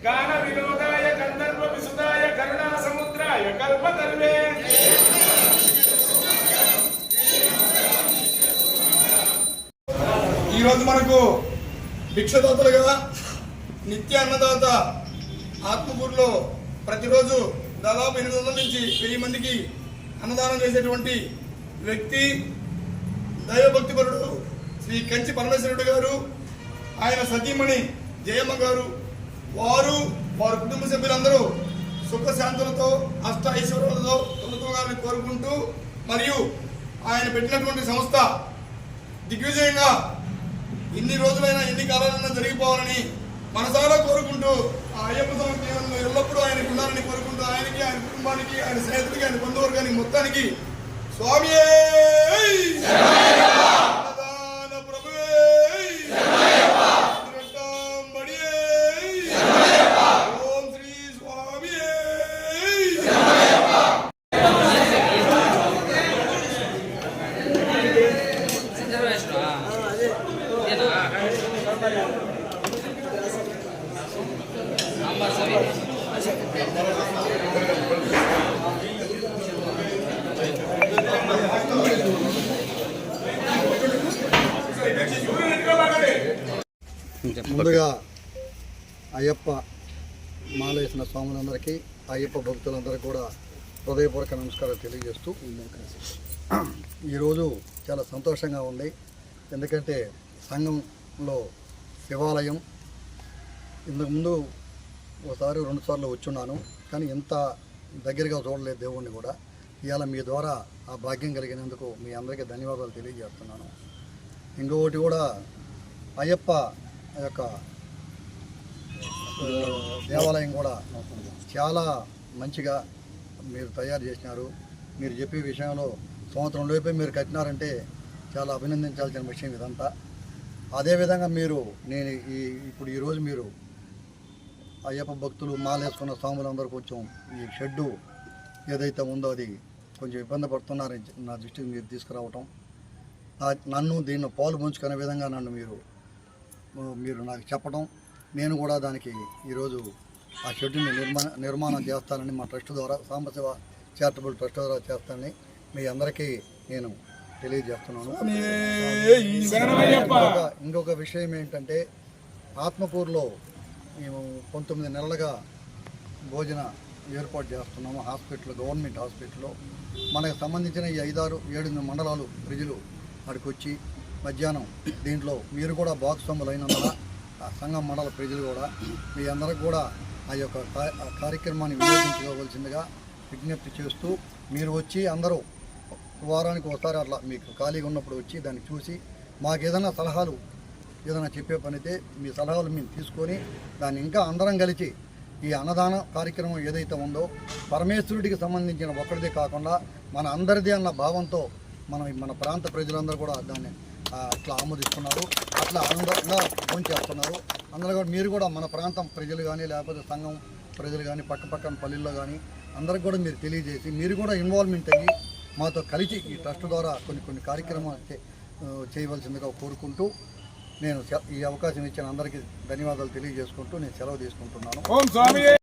గాన వినోదాయ గంధర్వ విసుదాయ కరుణా సముద్రాయ కల్పతరువే ఈరోజు మనకు భిక్షదాతలుగా నిత్య అన్నదాత ఆత్మకూరులో ప్రతిరోజు దాదాపు 800 నుంచి 1000 మందికి అన్నదానం చేసేటువంటి వ్యక్తి దైవభక్తిపరుడు శ్రీ కంచి పరమేశ్వరుడు గారు, ఆయన సతీమణి జయమ్మ గారు, వారి కుటుంబ సభ్యులందరూ సుఖశాంతులతో అష్ట ఐశ్వర్యాలతో తొలతోగాలని కోరుకుంటూ, మరియు ఆయన పెట్టినటువంటి సంస్థ దిగ్విజయంగా ఎన్ని రోజులైనా ఎన్ని కాలాలైనా జరిగిపోవాలని మనసారా కోరుకుంటూ ఆ అయ్యప్ప స్వామి ఎల్లప్పుడూ ఆయన ఉండాలని కోరుకుంటూ ఆయనకి, ఆయన కుటుంబానికి, ఆయన స్నేహితుడికి, ఆయన బంధువర్గానికి మొత్తానికి స్వామి ముందుగా అయ్యప్ప మాలేసిన స్వాములందరికీ, అయ్యప్ప భక్తులందరికీ కూడా హృదయపూర్వక నమస్కారాలు తెలియజేస్తూ, ఈరోజు చాలా సంతోషంగా ఉంది. ఎందుకంటే సంఘంలో శివాలయం ఇంతకుముందు ఒకసారి 2 సార్లు వచ్చున్నాను, కానీ ఇంత దగ్గరగా చూడలేదు దేవుణ్ణి కూడా. ఇవాళ మీ ద్వారా ఆ భాగ్యం కలిగినందుకు మీ అందరికీ ధన్యవాదాలు తెలియజేస్తున్నాను. ఇంకొకటి కూడా, అయ్యప్ప యొక్క దేవాలయం కూడా చాలా మంచిగా మీరు తయారు చేసినారు. మీరు చెప్పే విషయంలో సంవత్సరం లోపే మీరు కట్టినారంటే చాలా అభినందించాల్సిన విషయం ఇదంతా. అదేవిధంగా ఇప్పుడు ఈరోజు మీరు అయ్యప్ప భక్తులు మాలేసుకున్న స్వాములందరూ కొంచెం ఈ షెడ్డు ఏదైతే ఉందో అది కొంచెం ఇబ్బంది పడుతున్నారని నా దృష్టికి మీరు తీసుకురావటం, నన్ను దీన్ని పాలు పంచుకునే విధంగా మీరు నాకు చెప్పడం, నేను కూడా దానికి ఈరోజు ఆ షెడ్యూల్ని నిర్మాణం చేస్తానని మా ట్రస్ట్ ద్వారా, సాంబశివ చారిటబుల్ ట్రస్ట్ ద్వారా చేస్తానని మీ అందరికీ నేను తెలియజేస్తున్నాను. ఇంకొక విషయం ఏంటంటే, ఆత్మకూరులో మేము 19 నెలలుగా భోజన ఏర్పాటు చేస్తున్నాము హాస్పిటల్, గవర్నమెంట్ హాస్పిటల్లో. మనకు సంబంధించిన ఈ 5-6-7 మండలాలు ప్రజలు అక్కడికి వచ్చి మధ్యాహ్నం దీంట్లో మీరు కూడా భాగస్వాములు అయినందున ఆ సంఘం మండల ప్రజలు కూడా మీ అందరికి కూడా ఆ యొక్క కార్యక్రమాన్ని వినియోగించుకోవాల్సిందిగా విజ్ఞప్తి చేస్తూ, మీరు వచ్చి అందరూ వారానికి ఒకసారి అట్లా మీకు ఖాళీగా ఉన్నప్పుడు వచ్చి దాన్ని చూసి మాకు ఏదైనా సలహాలు ఏదైనా చెప్పే పనితే మీ సలహాలు మేము తీసుకొని దాన్ని ఇంకా అందరం కలిసి ఈ అన్నదాన కార్యక్రమం ఏదైతే ఉందో పరమేశ్వరుడికి సంబంధించిన ఒక్కడిదే కాకుండా మన అందరిదే అన్న భావంతో మన ప్రాంత ప్రజలందరూ కూడా దాన్ని అట్లా ఆమోదిస్తున్నారు, అట్లా ఆనందంగా భోంచేస్తున్నారు. అందరూ కూడా మీరు కూడా మన ప్రాంతం ప్రజలు కానీ, లేకపోతే సంఘం ప్రజలు కానీ, పక్కన పల్లెల్లో కానీ అందరికి కూడా మీరు తెలియజేసి మీరు కూడా ఇన్వాల్వ్మెంట్ అయ్యి మాతో కలిసి ఈ ట్రస్ట్ ద్వారా కొన్ని కార్యక్రమాలు చేయవలసిందిగా కోరుకుంటూ, నేను ఈ అవకాశం ఇచ్చిన అందరికీ ధన్యవాదాలు తెలియజేసుకుంటూ నేను సెలవు తీసుకుంటున్నాను.